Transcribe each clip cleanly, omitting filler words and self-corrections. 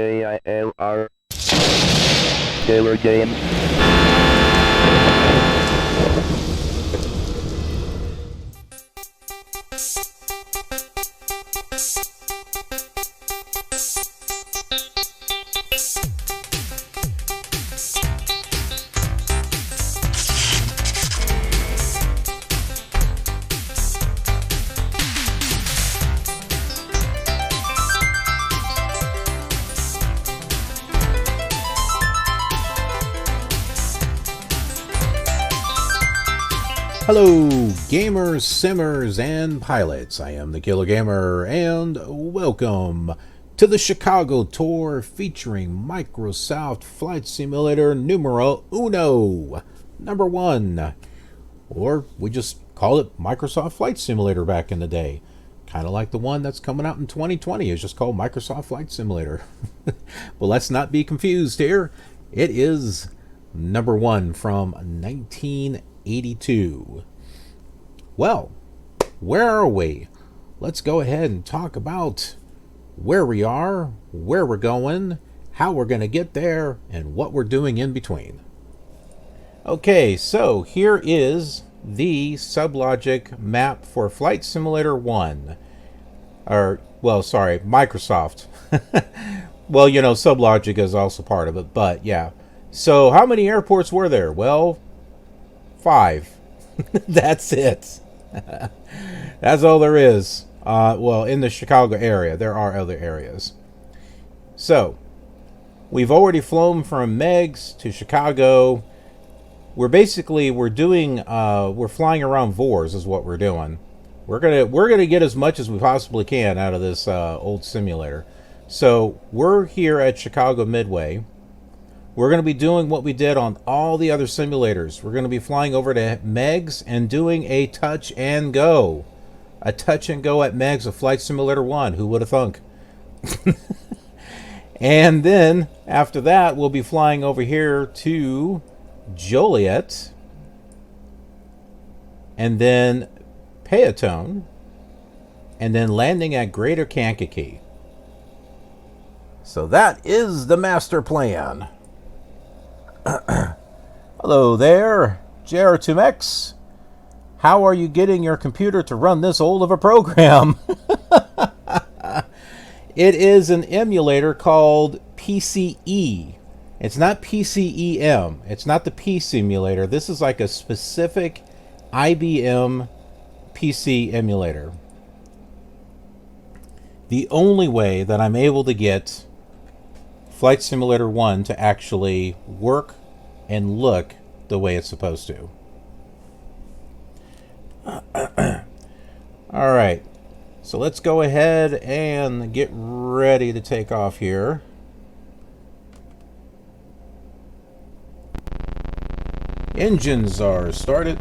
KILR Killer Game. Hello, gamers, simmers, and pilots. I am the Killer Gamer, and welcome to the Chicago tour featuring Microsoft Flight Simulator numero uno, number one. Or we just called it Microsoft Flight Simulator back in the day. Kind of like the one that's coming out in 2020. It's just called Microsoft Flight Simulator. Well, let's not be confused here. It is number one from 1982. Well, where are we? Let's go ahead and talk about where we are, where we're going, how we're going to get there, and what we're doing in between. Okay, so here is the Sublogic Map for Flight Simulator 1. Microsoft. Well, you know, Sublogic is also part of it, but yeah. So how many airports were there? Well, 5. That's it. That's all there is. Well, in the Chicago area. There are other areas. So, we've already flown from Meigs to Chicago. We're flying around VORs is what we're doing. We're gonna get as much as we possibly can out of this old simulator. So, we're here at Chicago Midway. We're going to be doing what we did on all the other simulators. We're going to be flying over to Meigs and doing a touch and go. A touch and go at Meigs of Flight Simulator 1. Who would have thunk? And then, after that, we'll be flying over here to Joliet. And then Peotone. And then landing at Greater Kankakee. So that is the master plan. Hello there, JR2X. How are you getting your computer to run this old of a program? It is an emulator called PCE. It's not PCEM. It's not the P simulator. This is like a specific IBM PC emulator. The only way that I'm able to get Flight Simulator 1 to actually work and look the way it's supposed to. Alright, so let's go ahead and get ready to take off here. Engines are started.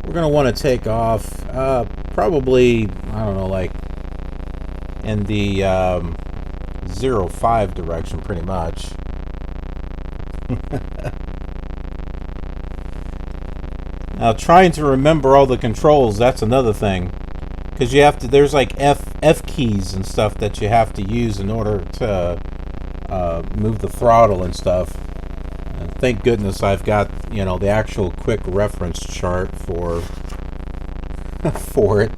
We're going to want to take off probably, I don't know, like in the 05 direction, pretty much. Now, trying to remember all the controls, that's another thing. Because you have to, there's like F keys and stuff that you have to use in order to move the throttle and stuff. And thank goodness I've got, you know, the actual quick reference chart for it.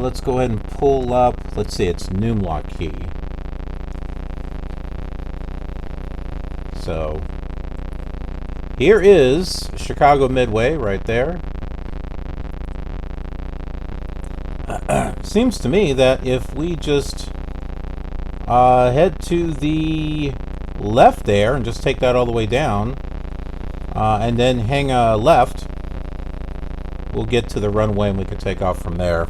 Let's go ahead and pull up. Let's see, it's Numlock key. So here is Chicago Midway right there. Seems to me that if we just head to the left there and just take that all the way down, and then hang a left, we'll get to the runway and we can take off from there.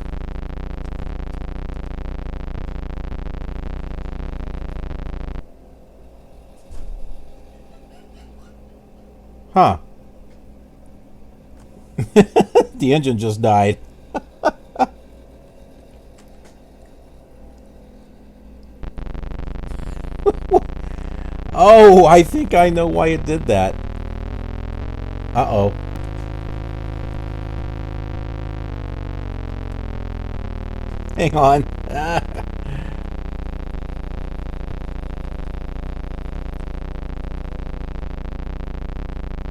Huh. The engine just died. Oh, I think I know why it did that. Uh-oh. Hang on.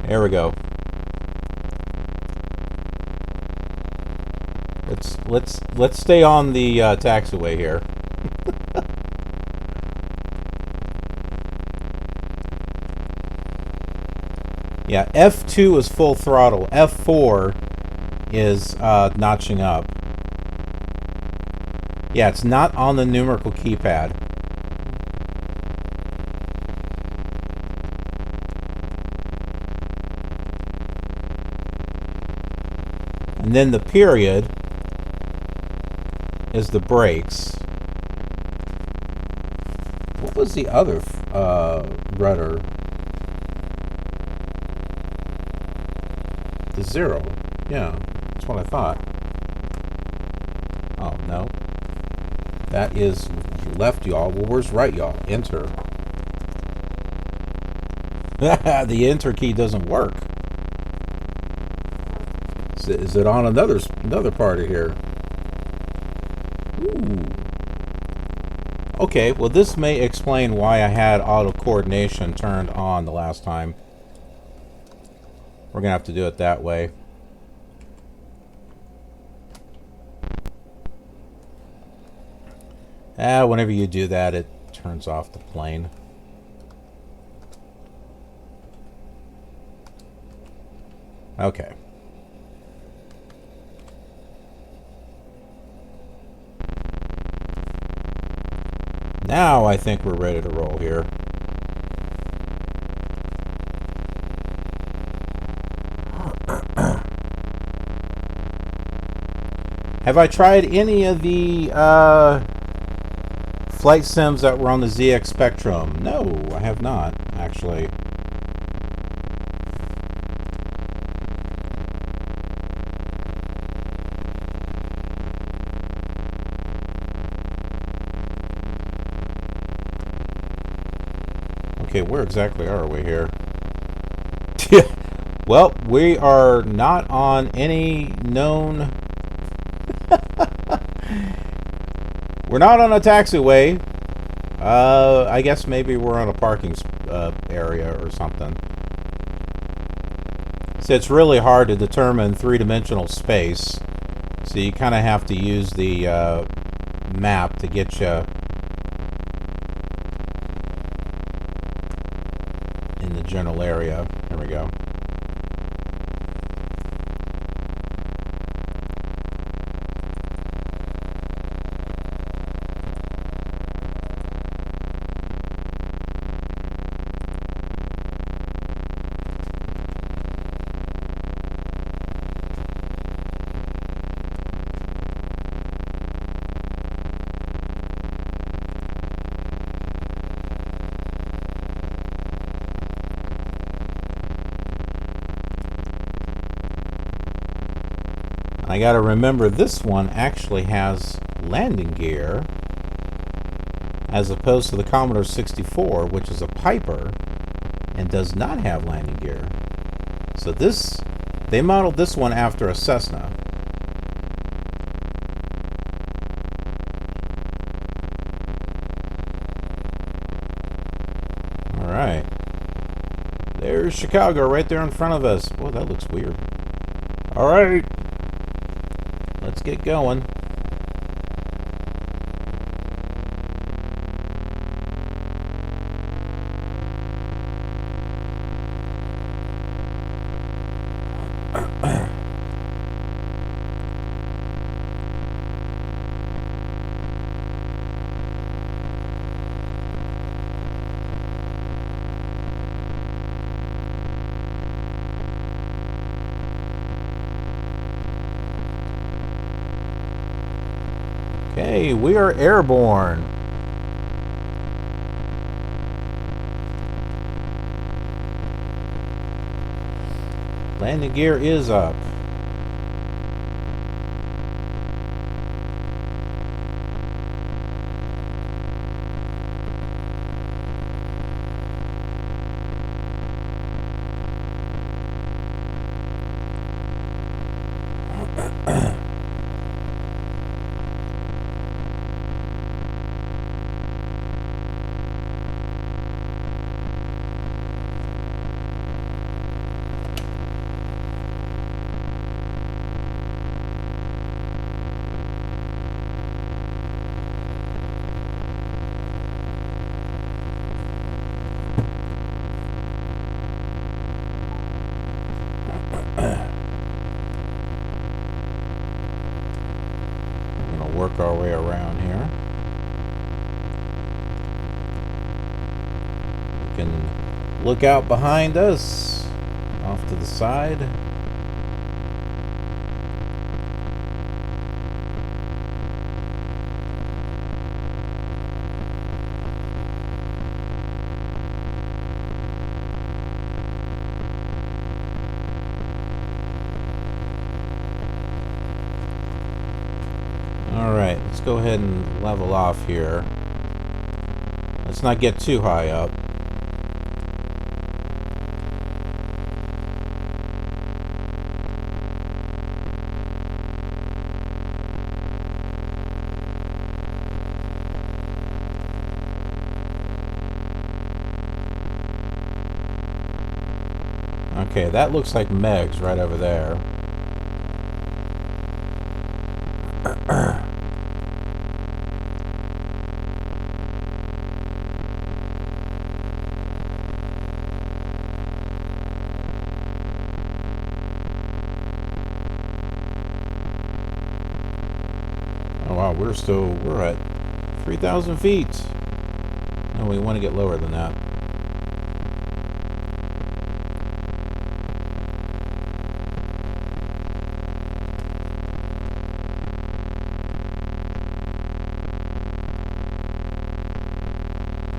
There we go. Let's stay on the taxiway here. Yeah, F2 is full throttle. F4 is notching up. Yeah, it's not on the numerical keypad. And then the period is the brakes. What was the other rudder? The 0. Yeah, that's what I thought. Oh, no. That is left, y'all. Well, where's right, y'all? Enter. The enter key doesn't work. Is it on another part of here? Ooh. Okay, well this may explain why I had auto coordination turned on the last time. We're gonna have to do it that way. Whenever you do that, it turns off the plane. Okay. Now I think we're ready to roll here. Have I tried any of the flight sims that were on the ZX Spectrum? No, I have not, actually. Okay, where exactly are we here? Well, we are not on any known... We're not on a taxiway. I guess maybe we're on a parking area or something. So it's really hard to determine three-dimensional space. So you kind of have to use the map to get you in the general area. There we go. I gotta remember this one actually has landing gear as opposed to the Commodore 64, which is a Piper and does not have landing gear. So this, they modeled this one after a Cessna. Alright. There's Chicago right there in front of us. Boy, that looks weird. Alright. Let's get going. Okay, we are airborne. Landing gear is up. work our way around here. We can look out behind us, off to the side. Alright, let's go ahead and level off here. Let's not get too high up. Okay, that looks like Meigs right over there. Oh wow, we're at 3,000 feet. No, we want to get lower than that.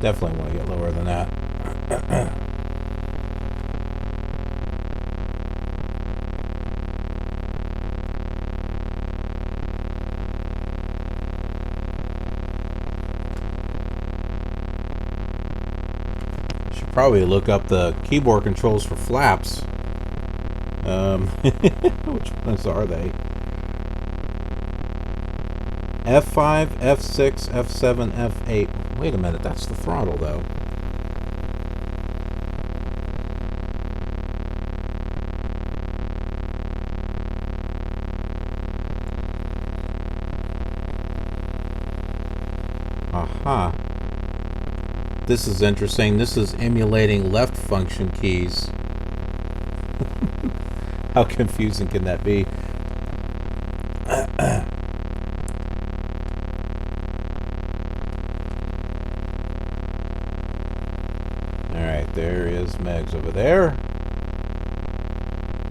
Definitely want to get lower than that. Should probably look up the keyboard controls for flaps. Which ones are they? F5, F6, F7, F8. Wait a minute, that's the throttle though. Aha. This is interesting. This is emulating left function keys. How confusing can that be? Alright, there is Meigs over there.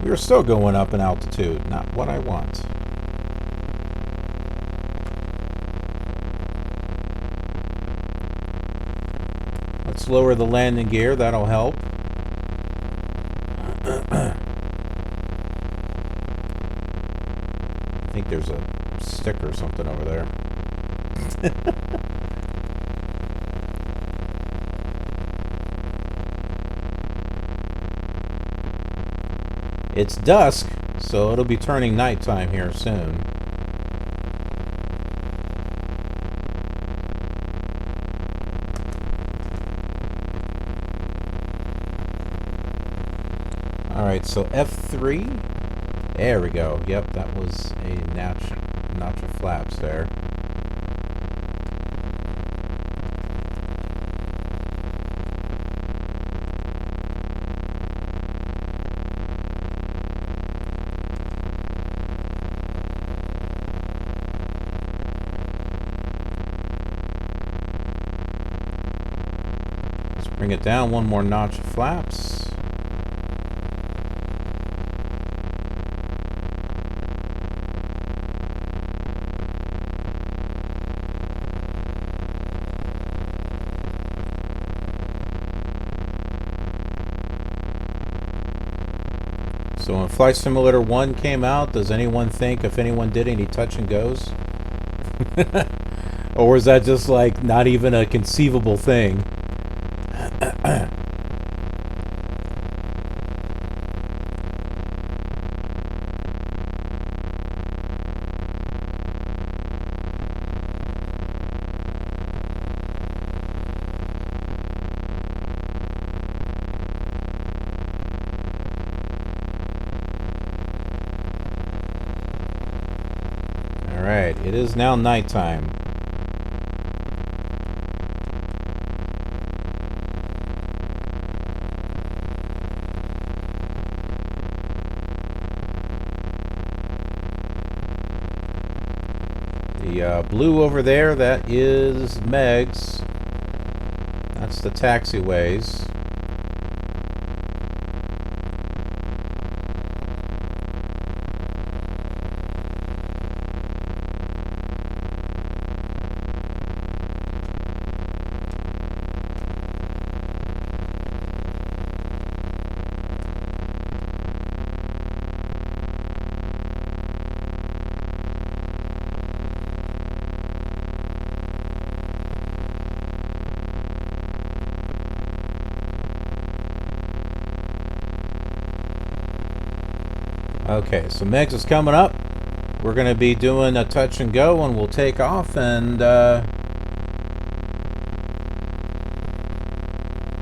We're still going up in altitude. Not what I want. Let's lower the landing gear. That'll help. I think there's a stick or something over there. It's dusk, so it'll be turning nighttime here soon. Alright, so F3. There we go. Yep, that was a notch of flaps there. Let's bring it down one more notch of flaps. So when Flight Simulator 1 came out, does anyone think if anyone did any touch and goes? Or was that just like not even a conceivable thing? Alright, it is now nighttime. The blue over there, that is Meigs. That's the taxiways. Okay, so Meigs is coming up. We're going to be doing a touch and go, and we'll take off, and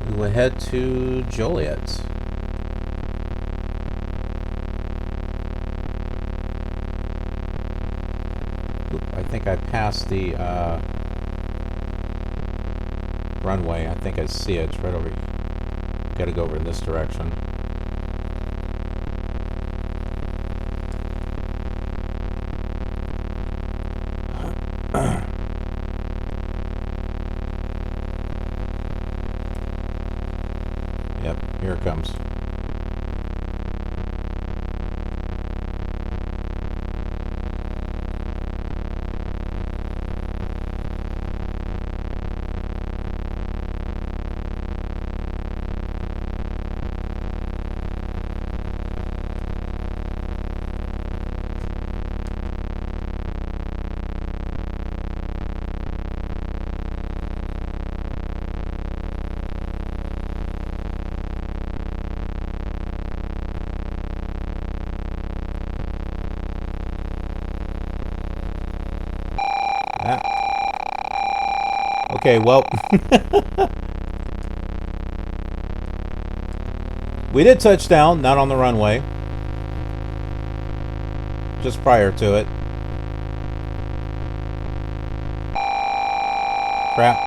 we will head to Joliet. Oop, I think I passed the runway. I think I see it. It's right over here. Got to go over in this direction. Yep, here it comes. Okay, well, we did touch down, not on the runway, just prior to it. Crap.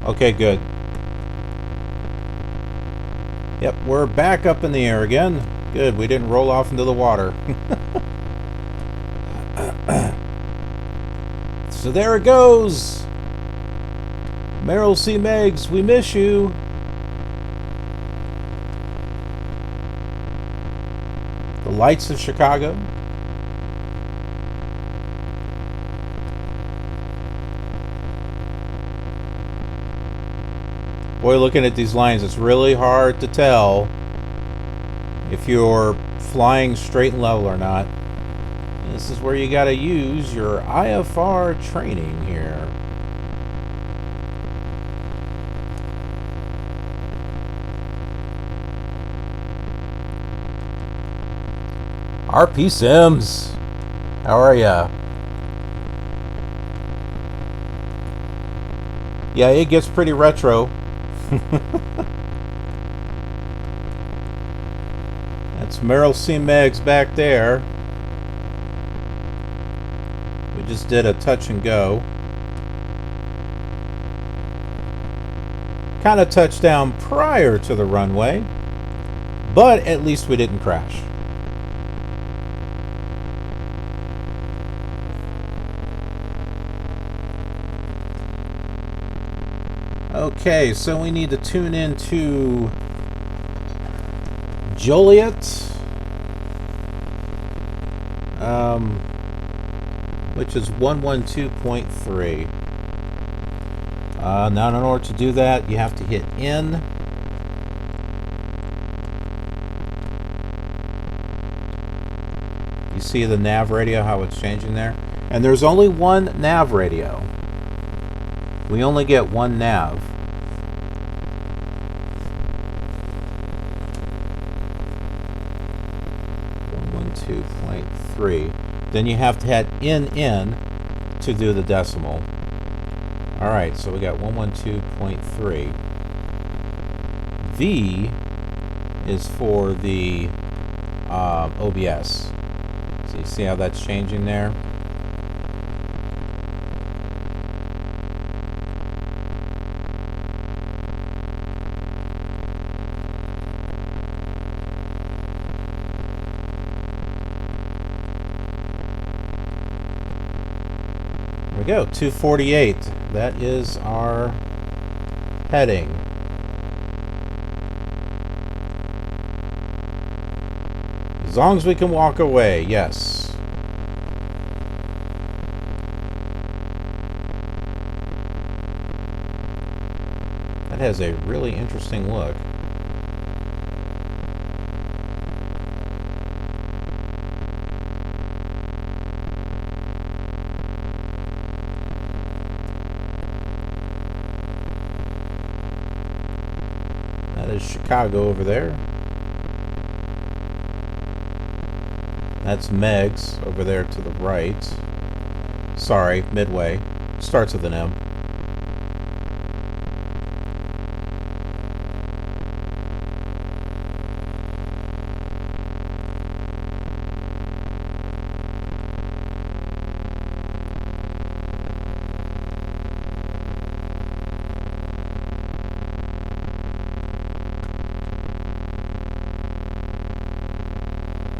Okay, good. Yep, we're back up in the air again. Good, we didn't roll off into the water. So there it goes. Merrill C. Meigs, we miss you. The lights of Chicago. Boy, looking at these lines, it's really hard to tell if you're flying straight and level or not. This is where you got to use your IFR training here. RP Sims, how are ya? Yeah, it gets pretty retro. That's Merrill C. Meigs back there. We just did a touch and go. Kind of touched down prior to the runway, but at least we didn't crash. Okay, so we need to tune into Joliet, which is 112.3. Now, in order to do that, you have to hit N. You see the nav radio, how it's changing there? And there's only one nav radio. We only get one nav. Then you have to hit NN to do the decimal. Alright, so we got 112.3. V is for the OBS. So you see how that's changing there? There we go, 248. That is our heading. As long as we can walk away, yes. That has a really interesting look. That is Chicago over there. That's Meigs over there to the right. Sorry, Midway. Starts with an M.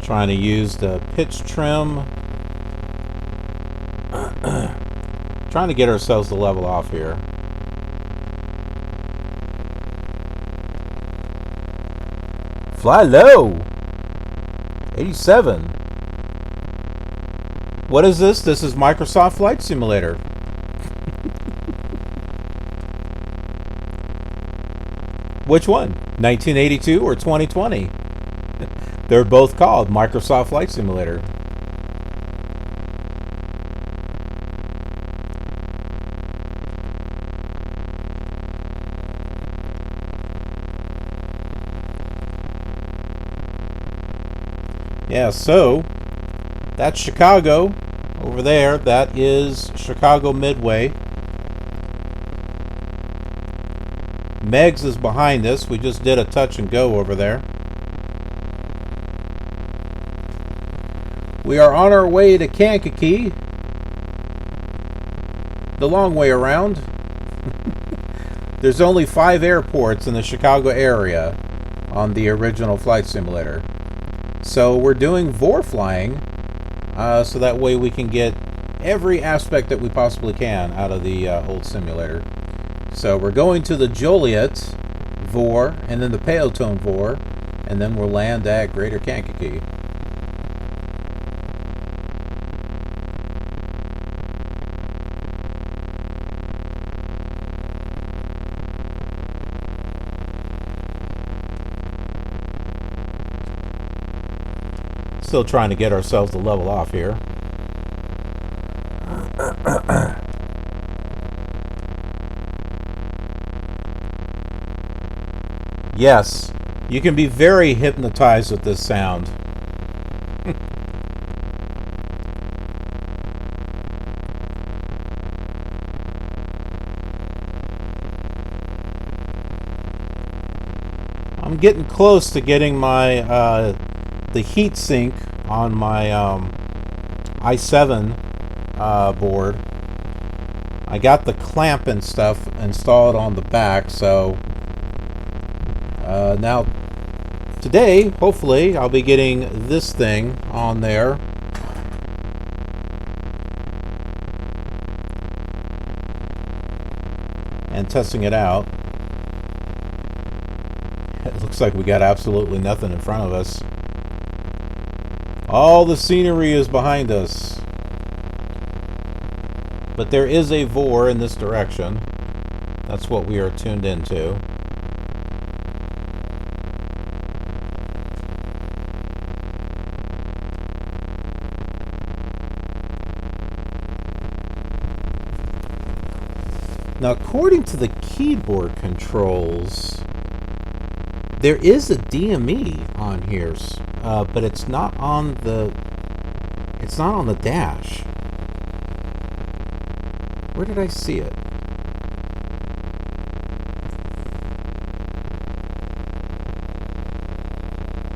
Trying to use the pitch trim. Trying to get ourselves to level off here. Fly low. 87. What is this? This is Microsoft Flight Simulator. Which one? 1982 or 2020? They're both called Microsoft Flight Simulator. Yeah, so that's Chicago over there. That is Chicago Midway. Meigs is behind us. We just did a touch and go over there. We are on our way to Kankakee. The long way around. There's only 5 airports in the Chicago area on the original Flight Simulator. So we're doing VOR flying, so that way we can get every aspect that we possibly can out of the old simulator. So we're going to the Joliet VOR, and then the Peotone VOR, and then we'll land at Greater Kankakee. Still trying to get ourselves to level off here. Yes, you can be very hypnotized with this sound. I'm getting close to getting my the heat sink on my i7 board. I got the clamp and stuff installed on the back, so now today, hopefully, I'll be getting this thing on there. And testing it out. It looks like we got absolutely nothing in front of us. All the scenery is behind us. But there is a VOR in this direction. That's what we are tuned into. Now, according to the keyboard controls, there is a DME on here, but it's not on the dash. Where did I see it?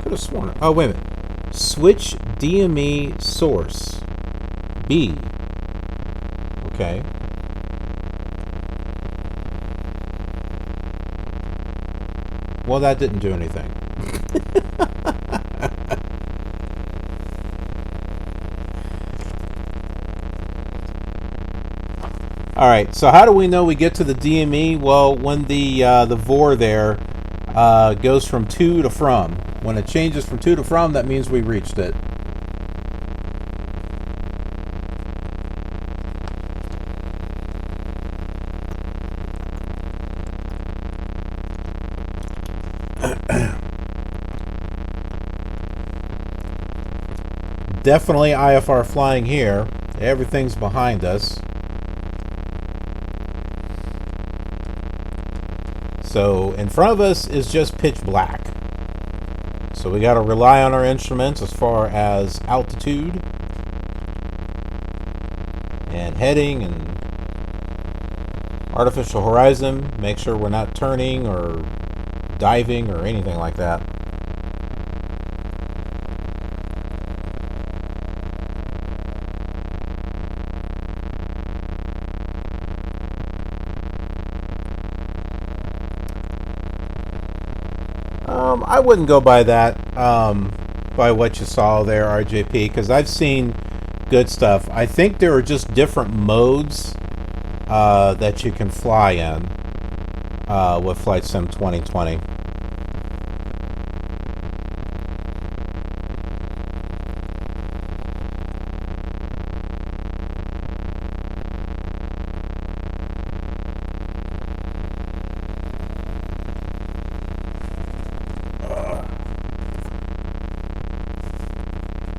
Could have sworn it. Oh, wait a minute. Switch DME source. B. Okay. Well, that didn't do anything. All right, so how do we know we get to the DME? Well, when the VOR there goes from to to from. When it changes from to from, that means we reached it. Definitely IFR flying here. Everything's behind us. So in front of us is just pitch black. So we got to rely on our instruments as far as altitude and heading and artificial horizon. Make sure we're not turning or diving or anything like that. I wouldn't go by that, by what you saw there, RJP, because I've seen good stuff. I think there are just different modes that you can fly in with Flight Sim 2020.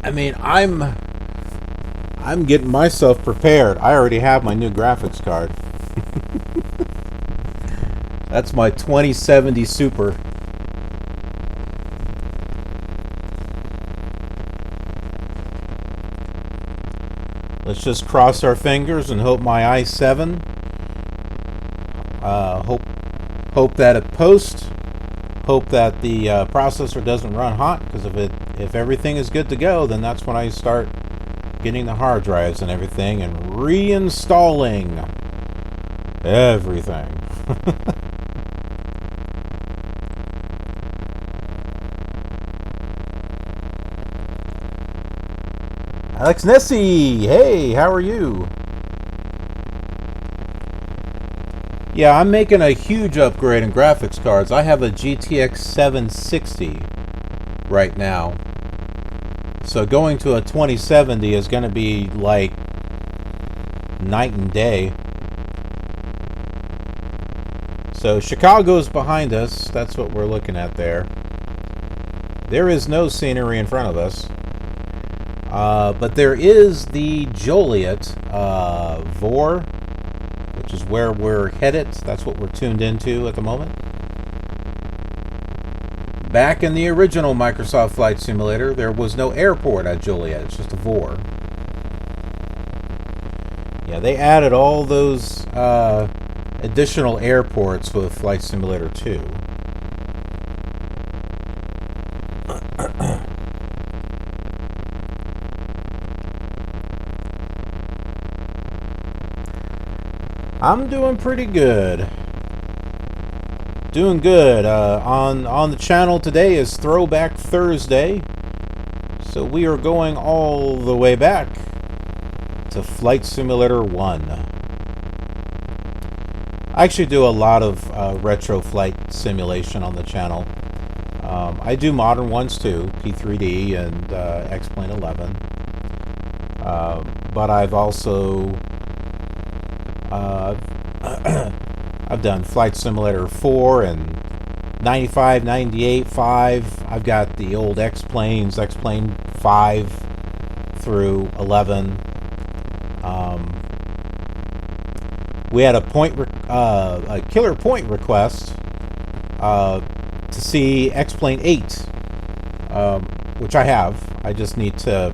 I mean, I'm getting myself prepared. I already have my new graphics card. That's my 2070 Super. Let's just cross our fingers and hope my i7. Hope that it posts. Hope that the processor doesn't run hot, because if everything is good to go, then that's when I start getting the hard drives and everything and reinstalling everything. Alex Nessie, hey, how are you? Yeah, I'm making a huge upgrade in graphics cards. I have a GTX 760 right now. So going to a 2070 is going to be like night and day. So Chicago's behind us. That's what we're looking at there. There is no scenery in front of us. But there is the Joliet VOR, which is where we're headed. That's what we're tuned into at the moment. Back in the original Microsoft Flight Simulator, there was no airport at Joliet. It's just a VOR. Yeah, they added all those additional airports with Flight Simulator 2. I'm doing pretty good. Doing good. On the channel today is Throwback Thursday. So we are going all the way back to Flight Simulator 1. I actually do a lot of retro flight simulation on the channel. I do modern ones too, P3D and X-Plane 11. But I've also I've done Flight Simulator 4 and 95, 98, 5. I've got the old X-Planes, X-Plane 5 through 11. We had a killer point request to see X-Plane 8, which I have. I just need to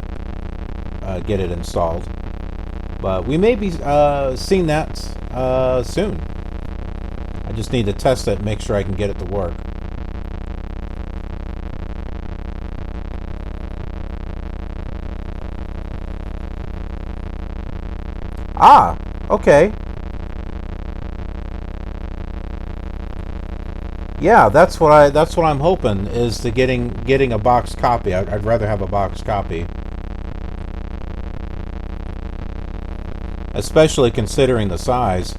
get it installed. But we may be seeing that soon. I just need to test it and make sure I can get it to work. Ah, okay. Yeah, that's what I'm hoping, is to getting a box copy. I'd rather have a box copy. especially considering the size.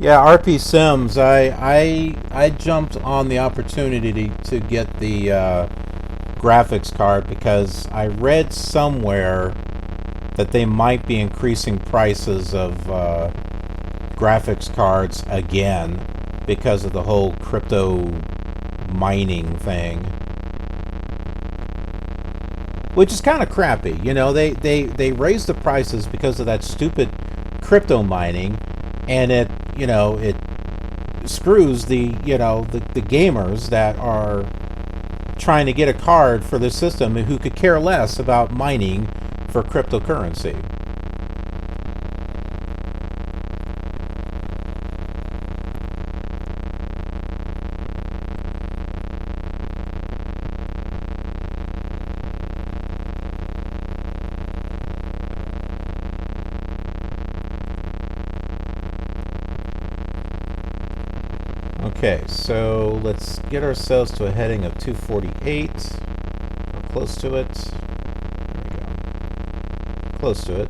Yeah, RP Sims. I jumped on the opportunity to get the graphics card because I read somewhere that they might be increasing prices of graphics cards again because of the whole crypto mining thing, which is kind of crappy. You know, they raised the prices because of that stupid crypto mining, and it screws the gamers that are trying to get a card for the system and who could care less about mining for cryptocurrency. Okay, so let's get ourselves to a heading of 248. We're close to it. There we go. Close to it.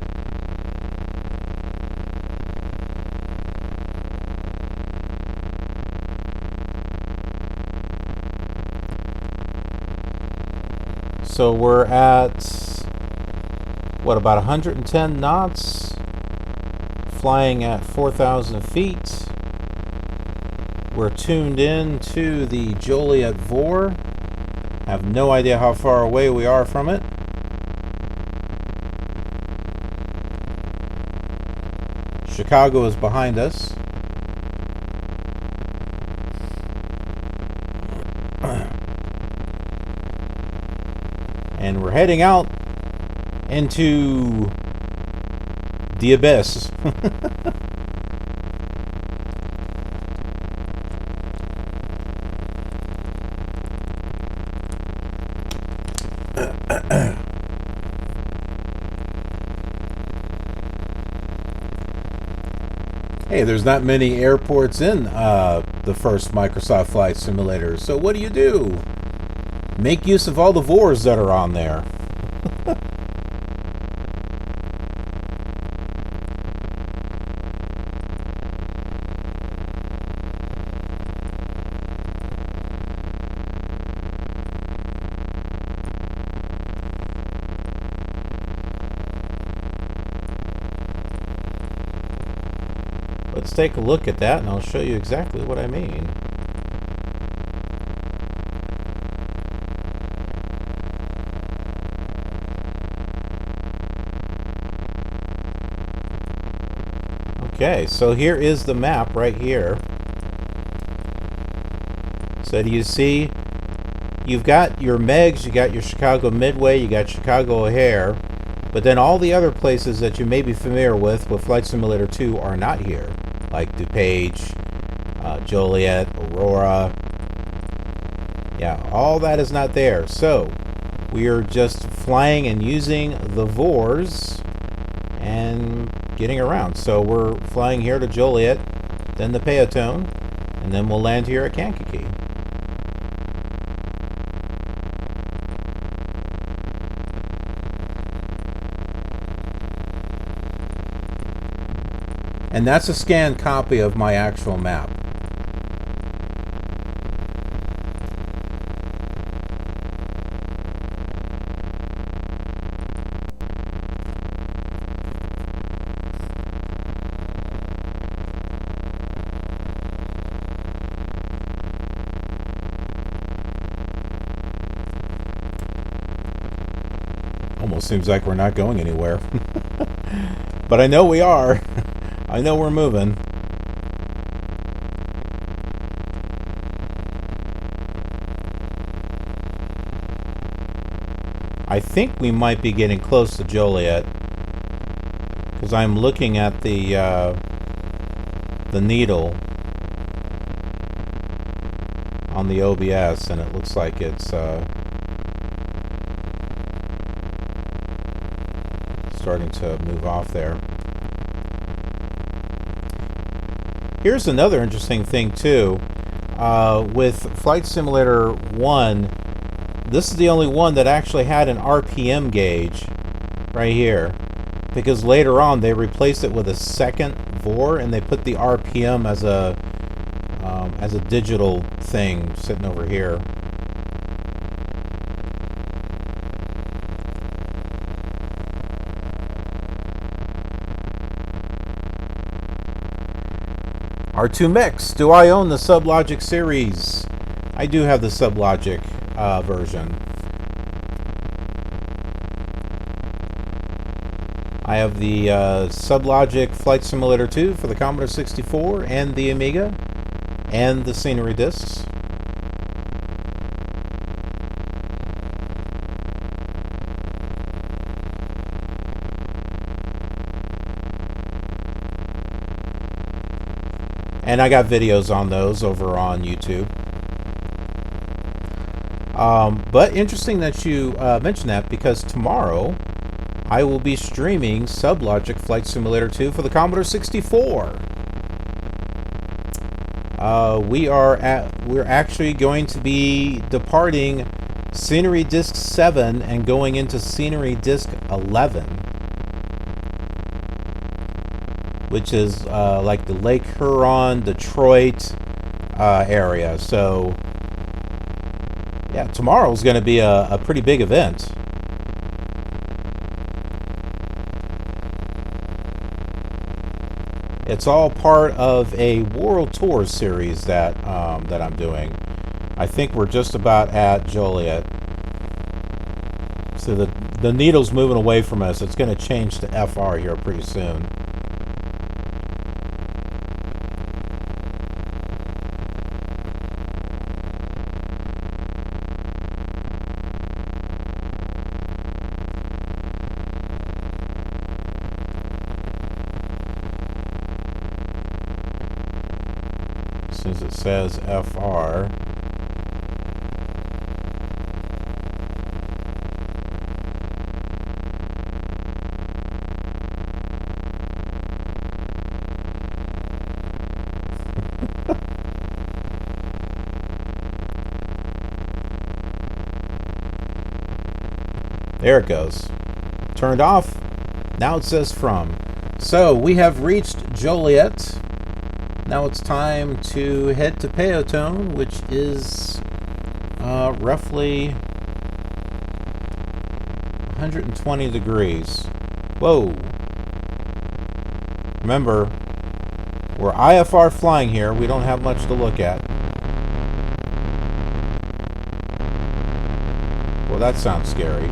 So we're at, what, about 110 knots? Flying at 4,000 feet. We're tuned in to the Joliet VOR. Have no idea how far away we are from it. Chicago is behind us. And we're heading out into the abyss. Hey, there's not many airports in the first Microsoft Flight Simulator, so what do? Make use of all the VORs that are on there. Let's take a look at that and I'll show you exactly what I mean. Okay, so here is the map right here. So do you see? You've got your Meigs, you got your Chicago Midway, you got Chicago O'Hare, but then all the other places that you may be familiar with Flight Simulator 2 are not here, like DuPage, Joliet, Aurora. Yeah, all that is not there. So we are just flying and using the VORs and getting around. So we're flying here to Joliet, then the Peotone, and then we'll land here at Kankakee. And that's a scanned copy of my actual map. Almost seems like we're not going anywhere. But I know we are. I know we're moving. I think we might be getting close to Joliet, because I'm looking at the needle on the OBS, and it looks like it's starting to move off there. Here's another interesting thing too. With Flight Simulator 1, this is the only one that actually had an RPM gauge right here. Because later on they replaced it with a second VOR and they put the RPM as a digital thing sitting over here. R2 Mix. Do I own the Sublogic series? I do have the Sublogic version. I have the Sublogic Flight Simulator 2 for the Commodore 64 and the Amiga, and the scenery discs. And I got videos on those over on YouTube. But interesting that you mentioned that, because tomorrow I will be streaming Sublogic Flight Simulator 2 for the Commodore 64. We're actually going to be departing Scenery Disc 7 and going into Scenery Disc 11, which is like the Lake Huron, Detroit area. So yeah, tomorrow's going to be a pretty big event. It's all part of a World Tour series that that I'm doing. I think we're just about at Joliet. So the needle's moving away from us. It's going to change to FR here pretty soon. Since it says FR. There it goes. Turned off. Now it says from. So we have reached Joliet. Now it's time to head to Peotone, which is roughly 120 degrees. Whoa. Remember, we're IFR flying here. We don't have much to look at. Well, that sounds scary.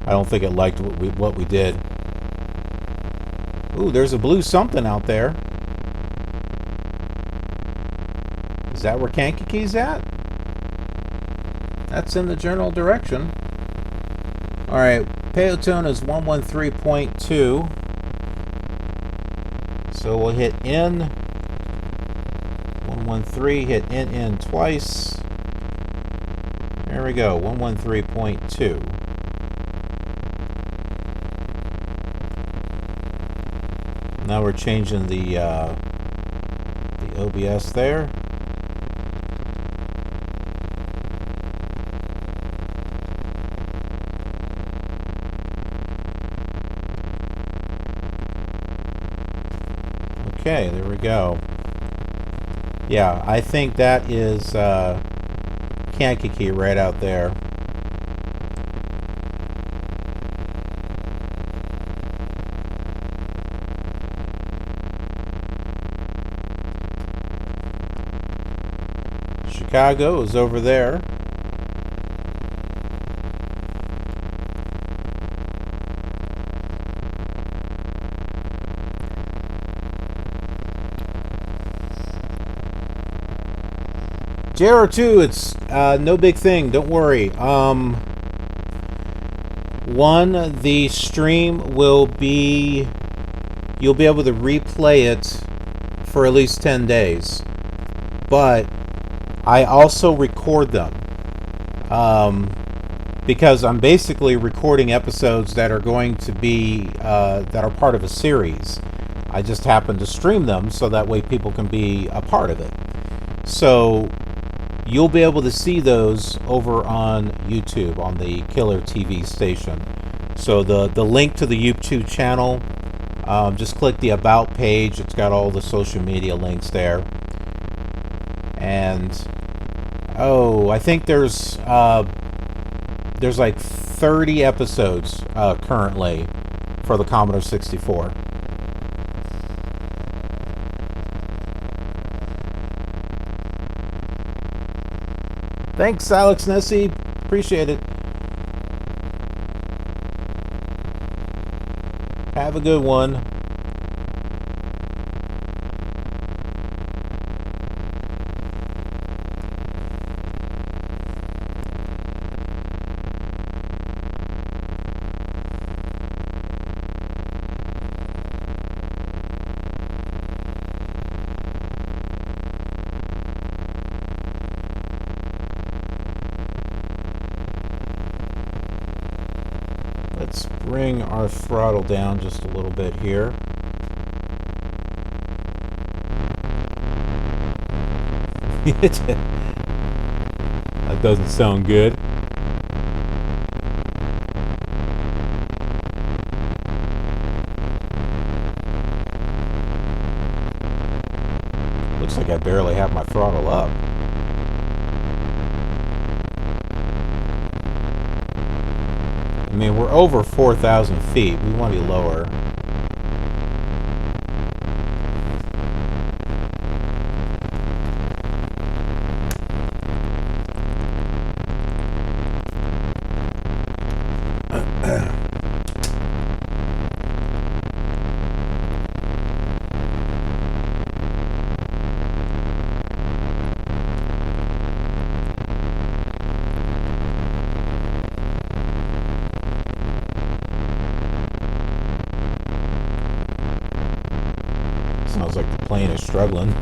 I don't think it liked what we did. Ooh, there's a blue something out there. Is that where Kankakee's at? That's in the general direction. Alright, Peotone is 113.2. So we'll hit N. 113, hit NN twice. There we go, 113.2. Now we're changing the OBS there. Okay, there we go. Yeah, I think that is Kankakee right out there. Chicago is over there. JR2, it's no big thing. Don't worry. The stream will be... You'll be able to replay it for at least 10 days. But I also record them. because I'm basically recording episodes that are going to be that are part of a series. I just happen to stream them so that way people can be a part of it. So you'll be able to see those over on YouTube on the KILR TV station. So the link to the YouTube channel, just click the About page. It's got all the social media links there. And I think there's like 30 episodes currently for the Commodore 64. Thanks, Alex Nessie. Appreciate it. Have a good one. Let's bring our throttle down just a little bit here. That doesn't sound good. Looks like I barely have my throttle up. I mean, we're over 4,000 feet. We want to be lower. Sounds like the plane is struggling.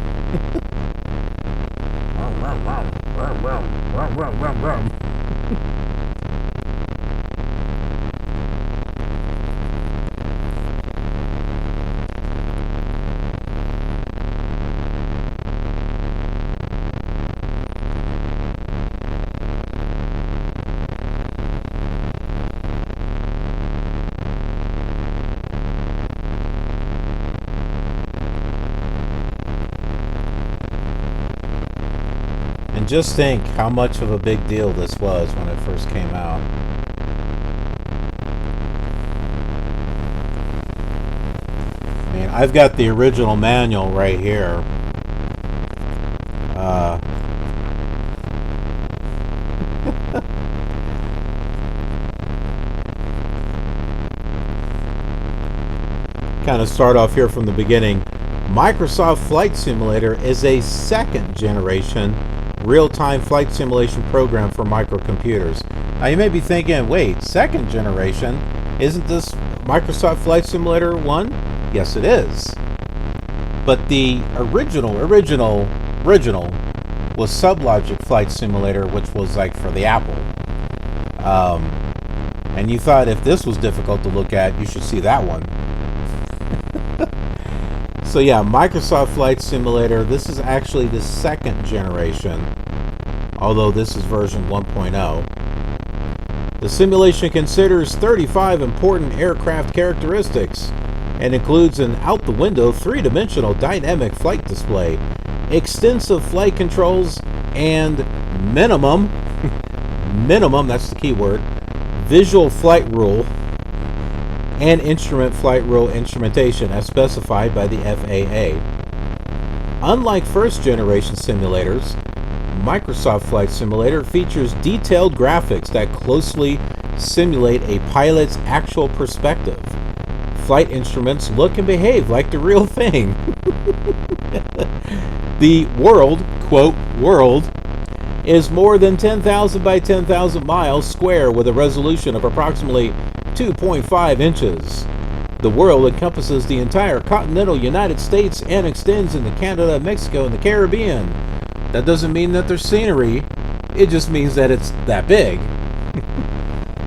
And just think how much of a big deal this was when it first came out. I mean, I've got the original manual right here. Kind of start off here from the beginning. Microsoft Flight Simulator is a second generation real-time flight simulation program for microcomputers. Now you may be thinking, wait, second generation? Isn't this Microsoft Flight Simulator 1? Yes, it is. But the original was Sublogic Flight Simulator, which was like for the Apple. And you thought if this was difficult to look at, you should see that one. So yeah, Microsoft Flight Simulator, this is actually the second generation, although this is version 1.0. The simulation considers 35 important aircraft characteristics and includes an out-the-window three-dimensional dynamic flight display, extensive flight controls, and minimum, that's the key word, visual flight rule, and instrument flight rule instrumentation as specified by the FAA. Unlike first-generation simulators, Microsoft Flight Simulator features detailed graphics that closely simulate a pilot's actual perspective. Flight instruments look and behave like the real thing. The world, quote, world, is more than 10,000 by 10,000 miles square with a resolution of approximately 2.5 inches. The world encompasses the entire continental United States and extends into Canada, Mexico, and the Caribbean. That doesn't mean that there's scenery, it just means that it's that big.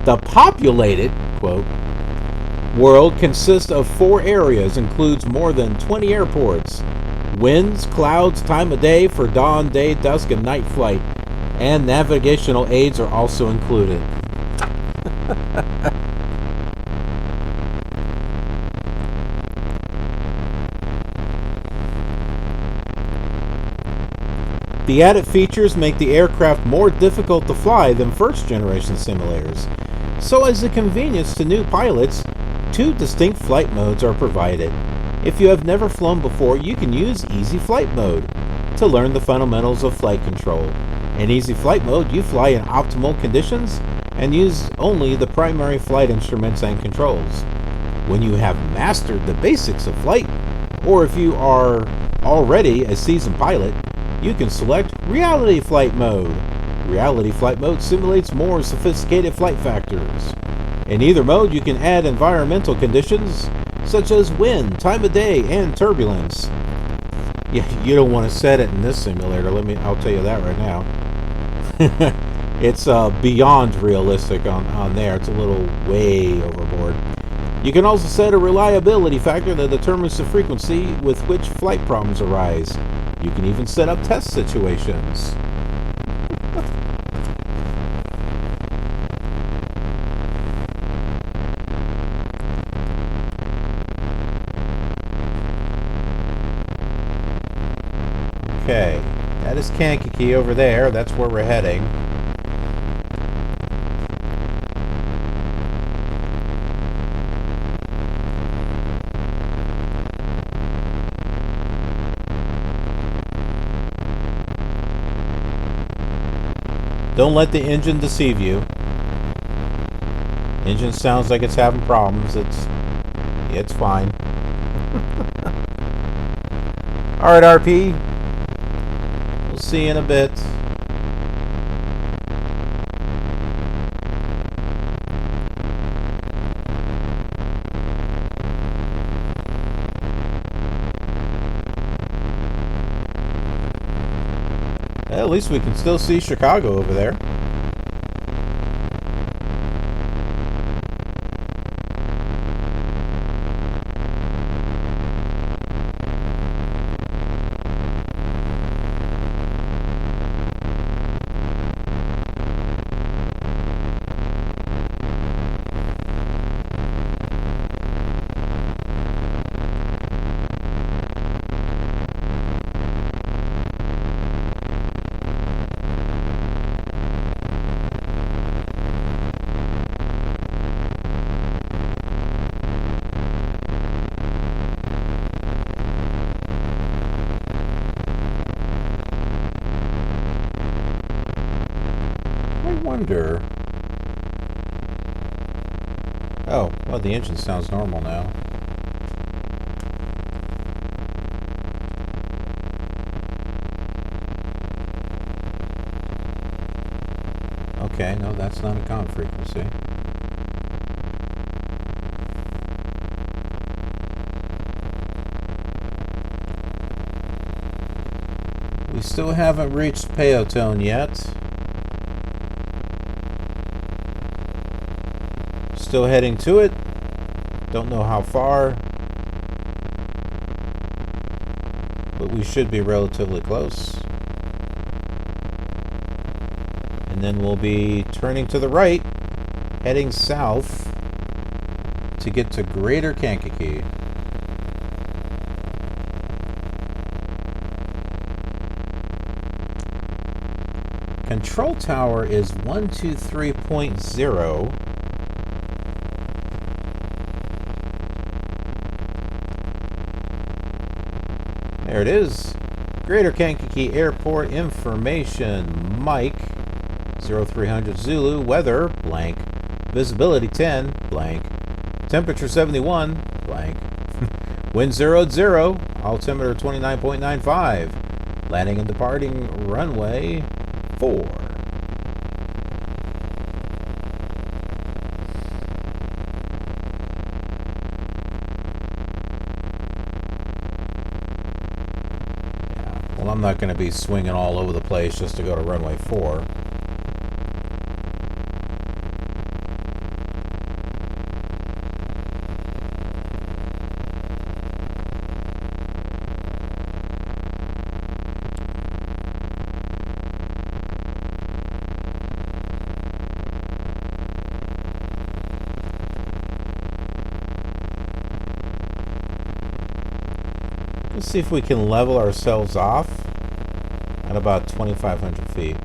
The populated, quote, world consists of 4 areas, includes more than 20 airports. Winds, clouds, time of day for dawn, day, dusk, and night flight. And navigational aids are also included. The added features make the aircraft more difficult to fly than first-generation simulators. So as a convenience to new pilots, 2 distinct flight modes are provided. If you have never flown before, you can use Easy Flight Mode to learn the fundamentals of flight control. In Easy Flight Mode, you fly in optimal conditions and use only the primary flight instruments and controls. When you have mastered the basics of flight, or if you are already a seasoned pilot, you can select Reality Flight Mode. Reality Flight Mode simulates more sophisticated flight factors. In either mode, you can add environmental conditions such as wind, time of day, and turbulence. Yeah, you don't want to set it in this simulator. I'll tell you that right now. It's beyond realistic on there. It's a little way overboard. You can also set a reliability factor that determines the frequency with which flight problems arise. You can even set up test situations. Okay, that is Kankakee over there. That's where we're heading. Don't let the engine deceive you. Engine sounds like it's having problems. It's fine. All right, RP. We'll see you in a bit. At least we can still see Chicago over there. Wonder. Oh, well, the engine sounds normal now. Okay, no, that's not a comm frequency. We still haven't reached Peotone yet. Still heading to it. Don't know how far, but we should be relatively close. And then we'll be turning to the right, heading south to get to Greater Kankakee. Control tower is 123.0. There it is. Greater Kankakee Airport information. Mike 0300 Zulu. Weather blank. Visibility 10 blank. Temperature 71 blank. Wind 0 at 0. Altimeter 29.95. Landing and departing runway 4. I'm not going to be swinging all over the place just to go to runway 4. Let's see if we can level ourselves off at about 2,500 feet.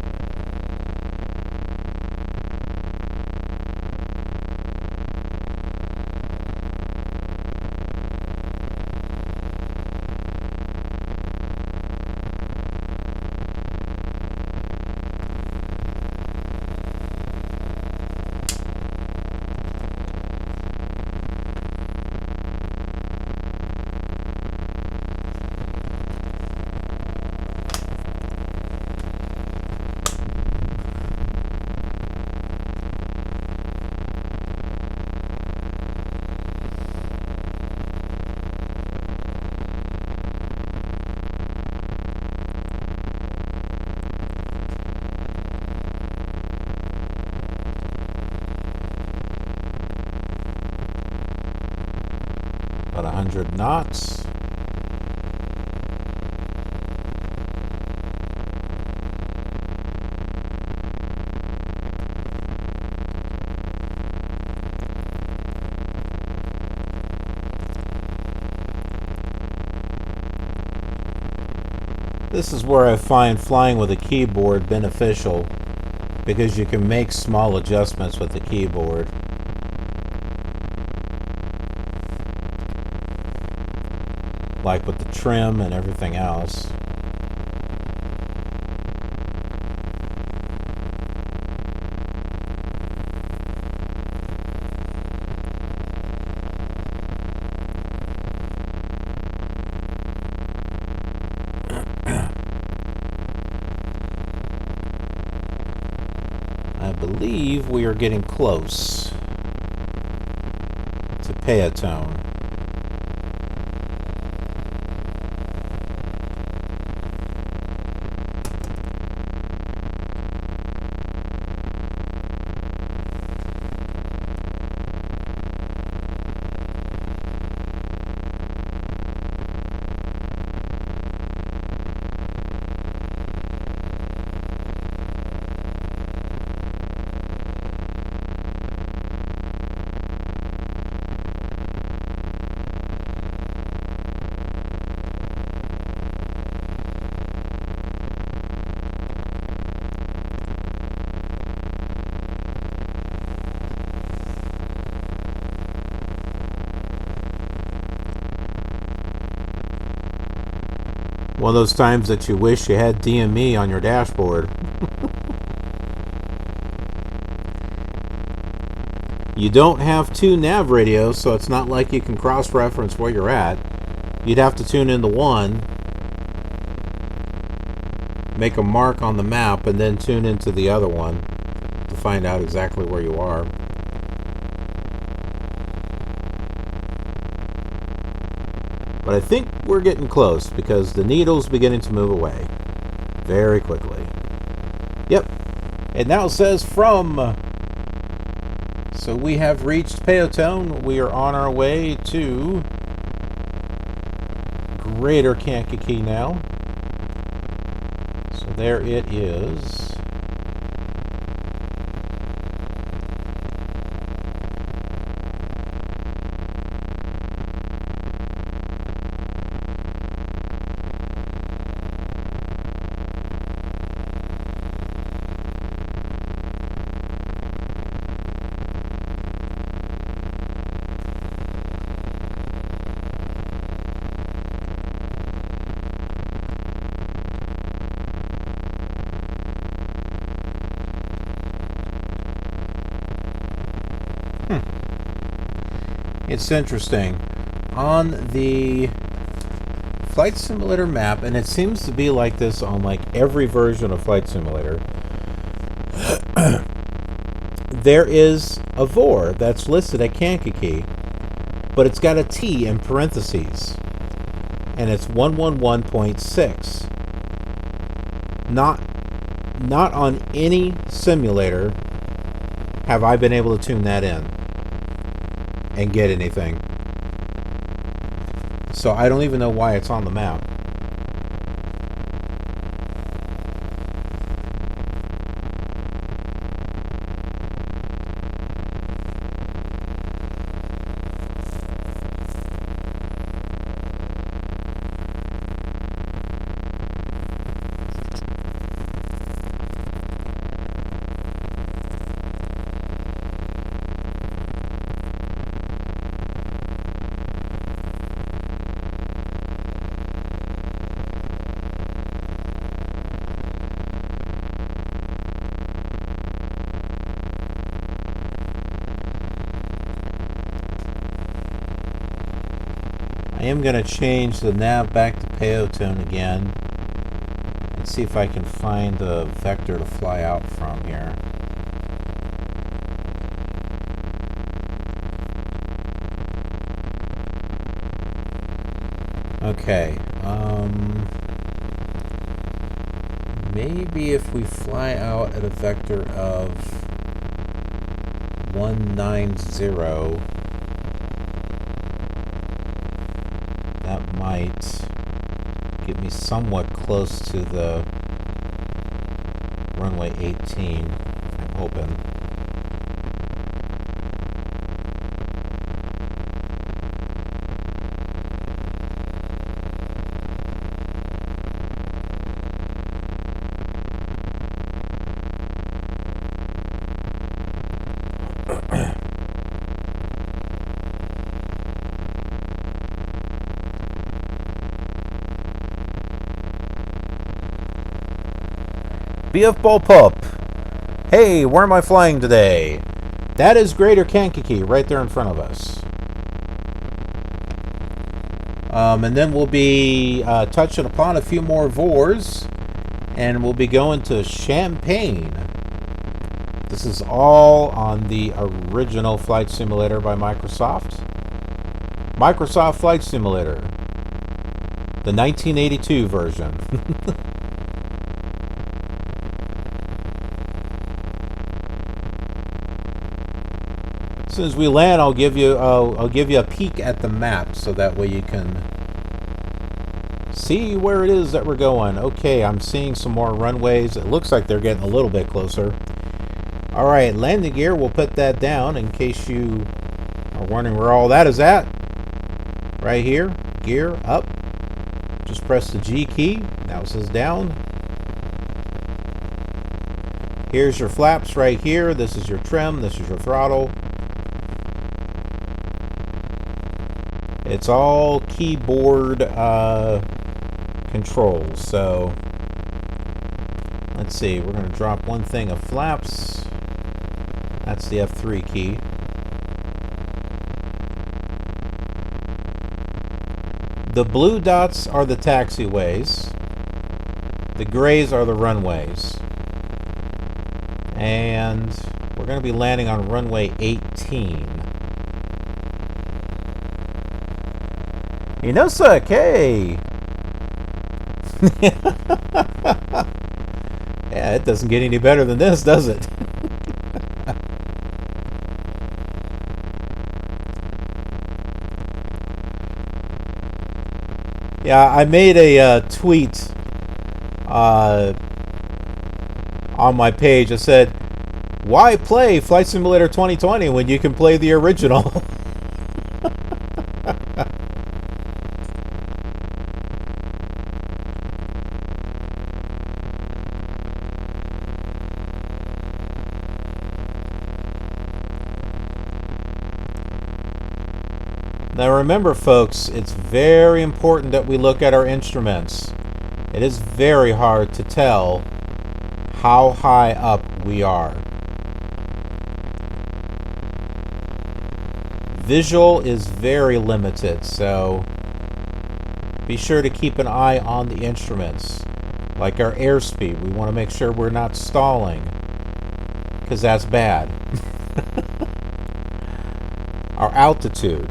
About 100 knots. This is where I find flying with a keyboard beneficial, because you can make small adjustments with the keyboard. Like with the trim and everything else. I believe we are getting close to Peotone. One of those times that you wish you had DME on your dashboard. You don't have two nav radios, so it's not like you can cross-reference where you're at. You'd have to tune into one, make a mark on the map, and then tune into the other one to find out exactly where you are. But I think we're getting close, because the needle's beginning to move away very quickly. Yep, it now says from. So we have reached Peotone. We are on our way to Greater Kankakee now. So there it is. It's interesting. On the Flight Simulator map, and it seems to be like this on like every version of Flight Simulator, there is a VOR that's listed at Kankakee, but it's got a T in parentheses, and it's 111.6. Not on any simulator have I been able to tune that in and get anything. So I don't even know why it's on the map. I am going to change the nav back to Peotone again and see if I can find a vector to fly out from here. Okay, maybe if we fly out at a vector of 190, that might get me somewhat close to the runway 18, I'm hoping. BF Ball Pup. Hey, where am I flying today? That is Greater Kankakee right there in front of us. And then we'll be touching upon a few more VORs, and we'll be going to Champaign. This is all on the original Flight Simulator by Microsoft. Microsoft Flight Simulator. The 1982 version. As soon as we land, I'll give you a peek at the map, so that way you can see where it is that we're going. Okay, I'm seeing some more runways. It looks like they're getting a little bit closer. All right, landing gear. We'll put that down in case you are wondering where all that is at. Right here, gear up. Just press the G key. Now it says down. Here's your flaps right here. This is your trim. This is your throttle. It's all keyboard controls. So let's see. We're going to drop one thing of flaps. That's the F3 key. The blue dots are the taxiways. The grays are the runways. And we're going to be landing on runway 18. Inosake! Yeah, it doesn't get any better than this, does it? Yeah, I made a tweet on my page. I said, why play Flight Simulator 2020 when you can play the original? Now remember, folks, it's very important that we look at our instruments. It is very hard to tell how high up we are. Visual is very limited, so be sure to keep an eye on the instruments. Like our airspeed, we want to make sure we're not stalling, because that's bad. Our altitude.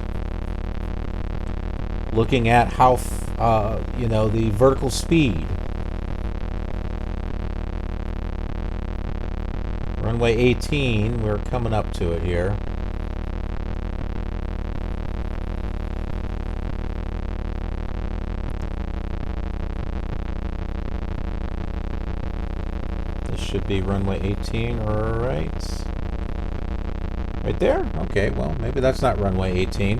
Looking at how, the vertical speed. Runway 18, we're coming up to it here. This should be runway 18, right? Right there? Okay, well, maybe that's not runway 18.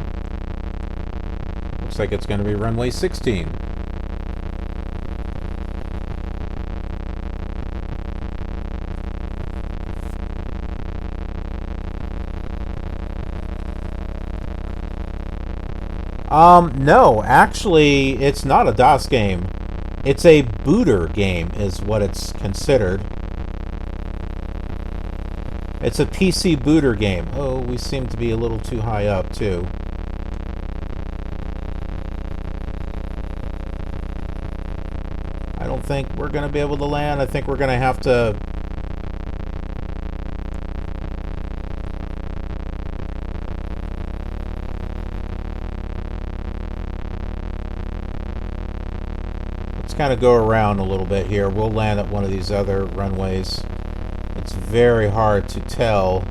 Looks like it's going to be runway 16. No, actually, it's not a DOS game. It's a booter game, is what it's considered. It's a PC booter game. Oh, we seem to be a little too high up, too. don't think we're going to be able to land. I think we're going to have to... Let's kind of go around a little bit here. We'll land at one of these other runways. It's very hard to tell.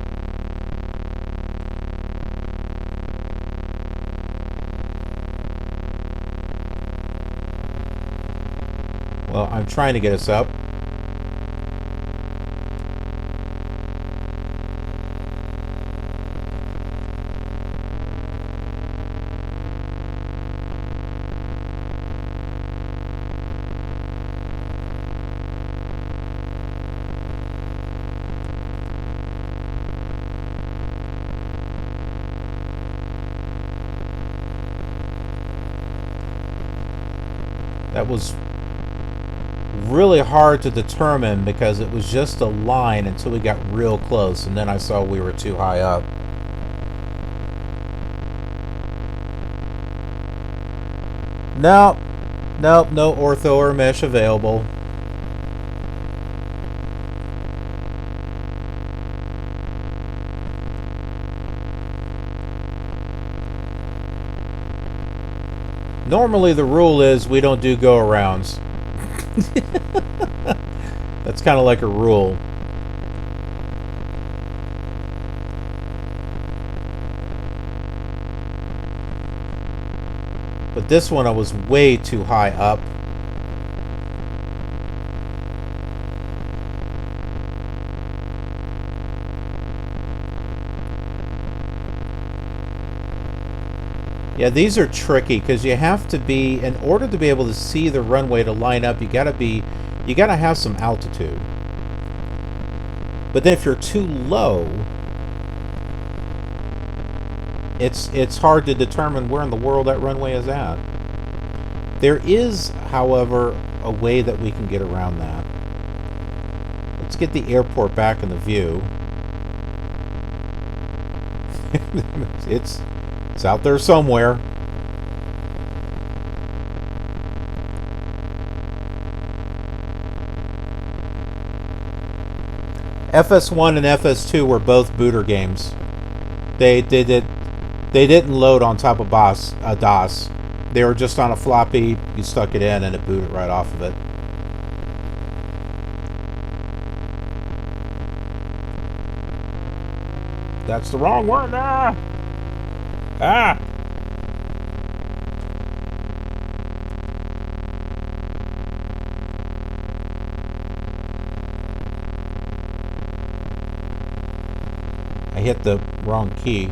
Well, I'm trying to get us up. That was really hard to determine because it was just a line until we got real close, and then I saw we were too high up. Nope, no ortho or mesh available. Normally the rule is we don't do go-arounds. That's kind of like a rule. But this one I was way too high up. Yeah, these are tricky because you have to be, in order to be able to see the runway to line up, you gotta have some altitude. But then if you're too low, it's hard to determine where in the world that runway is at. There is, however, a way that we can get around that. Let's get the airport back in the view. It's out there somewhere. FS1 and FS2 were both booter games. They didn't load on top of DOS. They were just on a floppy. You stuck it in and it booted right off of it. That's the wrong one. Ah! I hit the wrong key.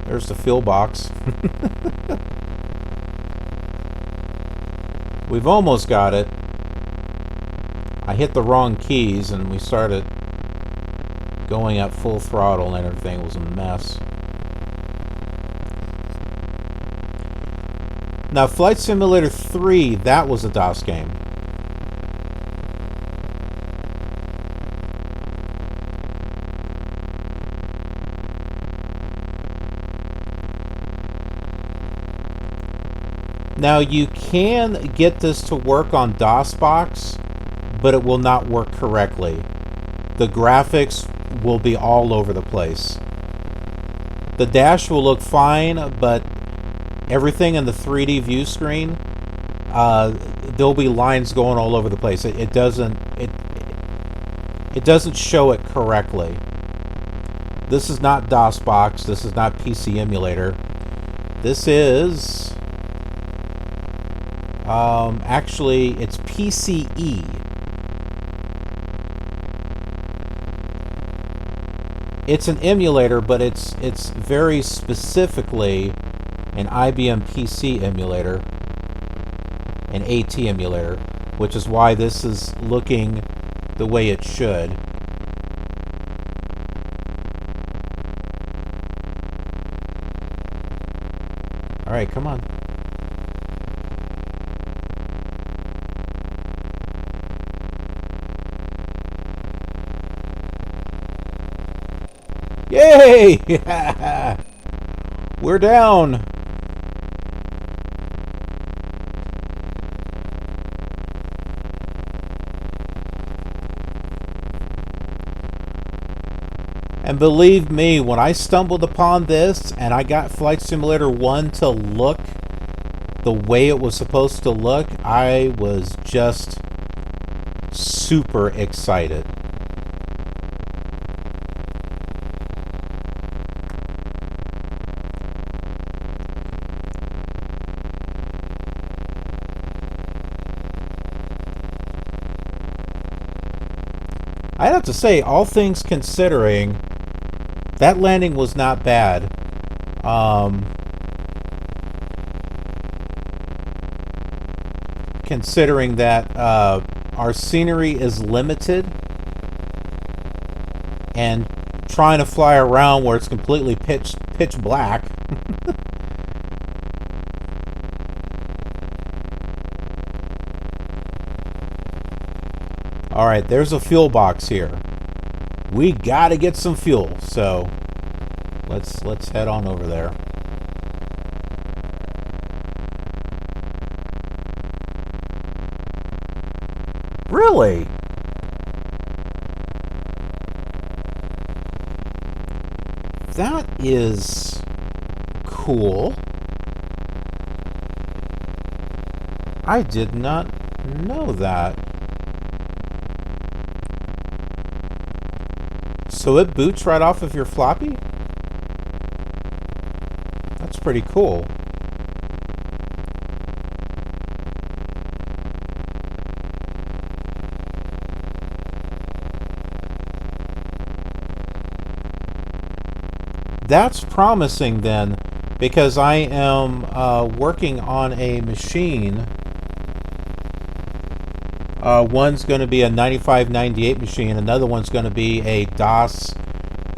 There's the fuel box. We've almost got it. I hit the wrong keys and we started going at full throttle and everything was a mess. Now, Flight Simulator 3, that was a DOS game. Now, you can get this to work on DOSBox, but it will not work correctly. The graphics will be all over the place. The dash will look fine, but everything in the 3D view screen, there'll be lines going all over the place. It doesn't show it correctly. This is not DOSBox. This is not PC emulator. This is actually it's PCE. It's an emulator, but it's very specifically an IBM PC emulator, an AT emulator, which is why this is looking the way it should. All right, come on. Yay! We're down. And believe me, when I stumbled upon this and I got Flight Simulator 1 to look the way it was supposed to look, I was just super excited. I'd have to say, all things considering, that landing was not bad. Considering that our scenery is limited, and trying to fly around where it's completely pitch black. All right, there's a fuel box here. We gotta get some fuel, so let's head on over there. Really? That is cool. I did not know that. So it boots right off of your floppy? That's pretty cool. That's promising then, because I am working on a machine. One's going to be a 9598 machine. Another one's going to be a DOS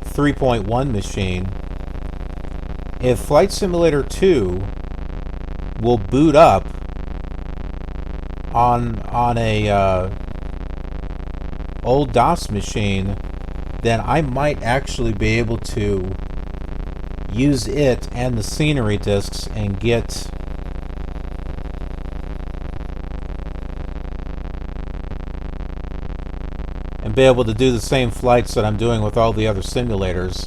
3.1 machine. If Flight Simulator 2 will boot up on a old DOS machine, then I might actually be able to use it and the scenery discs and get and be able to do the same flights that I'm doing with all the other simulators.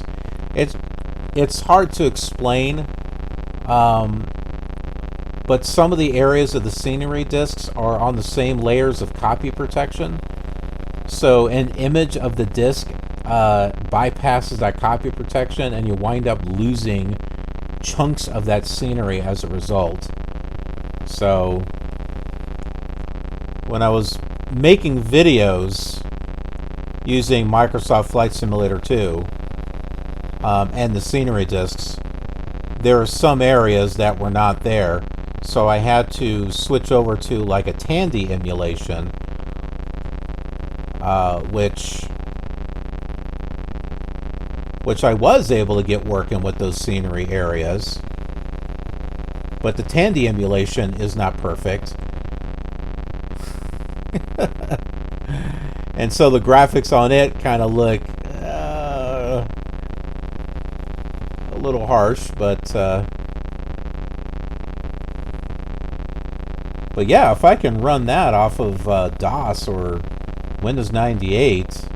It's hard to explain, but some of the areas of the scenery discs are on the same layers of copy protection. So an image of the disc bypasses that copy protection, and you wind up losing chunks of that scenery as a result. So when I was making videos using Microsoft Flight Simulator 2 and the scenery discs, there are some areas that were not there, so I had to switch over to like a Tandy emulation, which I was able to get working with those scenery areas, but the Tandy emulation is not perfect. And so the graphics on it kind of look a little harsh, but yeah, if I can run that off of DOS or Windows 98,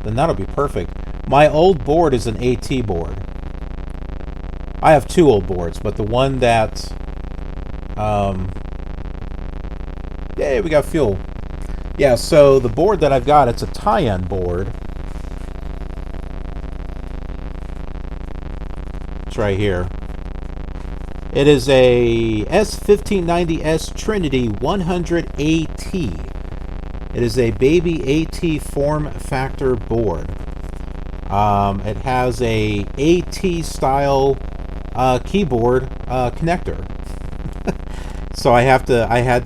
then that'll be perfect. My old board is an AT board. I have two old boards, but the one that yeah, we got fuel. Yeah, so the board that I've got, it's a tie-in board. It's right here. It is a S1590S Trinity 100AT. It is a baby AT form factor board. It has a AT style keyboard connector. So I had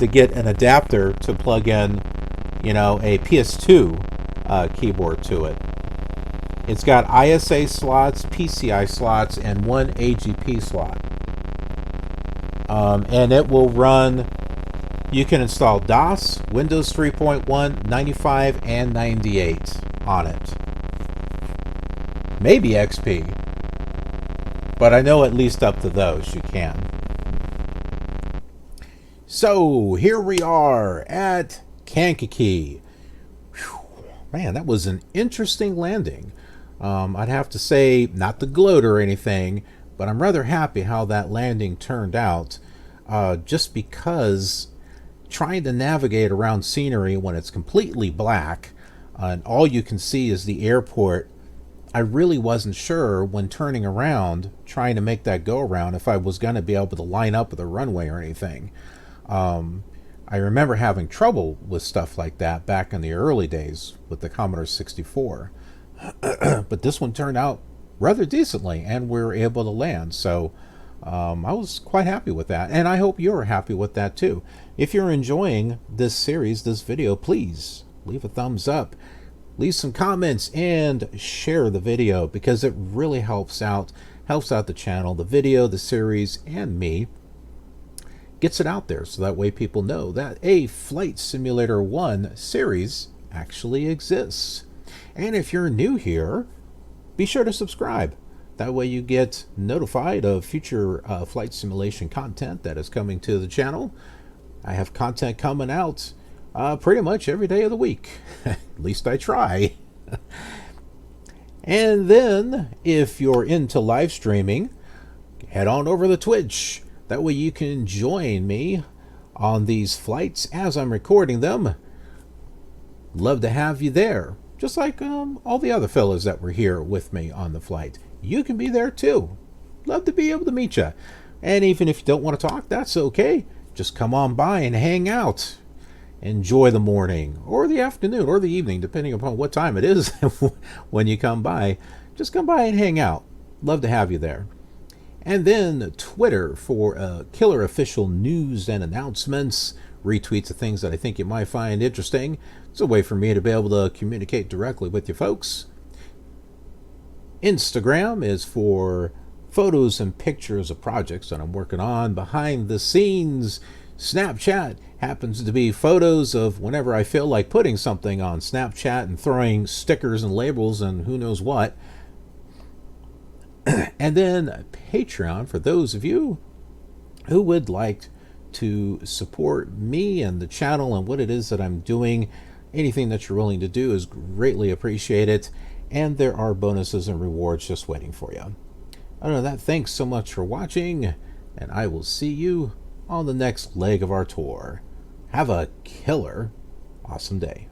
to get an adapter to plug in, you know, a PS2 keyboard to it. It's got ISA slots, PCI slots, and one AGP slot. And it will run, you can install DOS, Windows 3.1, 95, and 98 on it. Maybe XP. But I know at least up to those you can. So, here we are at Kankakee. Man, that was an interesting landing. I'd have to say, not to gloat or anything, but I'm rather happy how that landing turned out, just because trying to navigate around scenery when it's completely black and all you can see is the airport, I really wasn't sure when turning around, trying to make that go around, if I was going to be able to line up with the runway or anything. I remember having trouble with stuff like that back in the early days with the Commodore 64. But this one turned out rather decently, and we were able to land. So I was quite happy with that, and I hope you're happy with that too. If you're enjoying this series, this video, please leave a thumbs up, leave some comments, and share the video, because it really helps out the channel, the video, the series, and me. Gets it out there so that way people know that a Flight Simulator 1 series actually exists. And if you're new here, be sure to subscribe. That way you get notified of future flight simulation content that is coming to the channel. I have content coming out pretty much every day of the week. At least I try. And then, if you're into live streaming, head on over to Twitch. That way you can join me on these flights as I'm recording them. Love to have you there. Just like all the other fellas that were here with me on the flight. You can be there too. Love to be able to meet you. And even if you don't want to talk, that's okay. Just come on by and hang out. Enjoy the morning or the afternoon or the evening, depending upon what time it is when you come by. Just come by and hang out. Love to have you there. And then Twitter for KILR official news and announcements, retweets of things that I think you might find interesting. It's a way for me to be able to communicate directly with you folks. Instagram is for photos and pictures of projects that I'm working on behind the scenes. Snapchat happens to be photos of whenever I feel like putting something on Snapchat and throwing stickers and labels and who knows what. And then Patreon for those of you who would like to support me and the channel and what it is that I'm doing. Anything that you're willing to do is greatly appreciated, and there are bonuses and rewards just waiting for you. Other than that, thanks so much for watching, and I will see you on the next leg of our tour. Have a killer awesome day.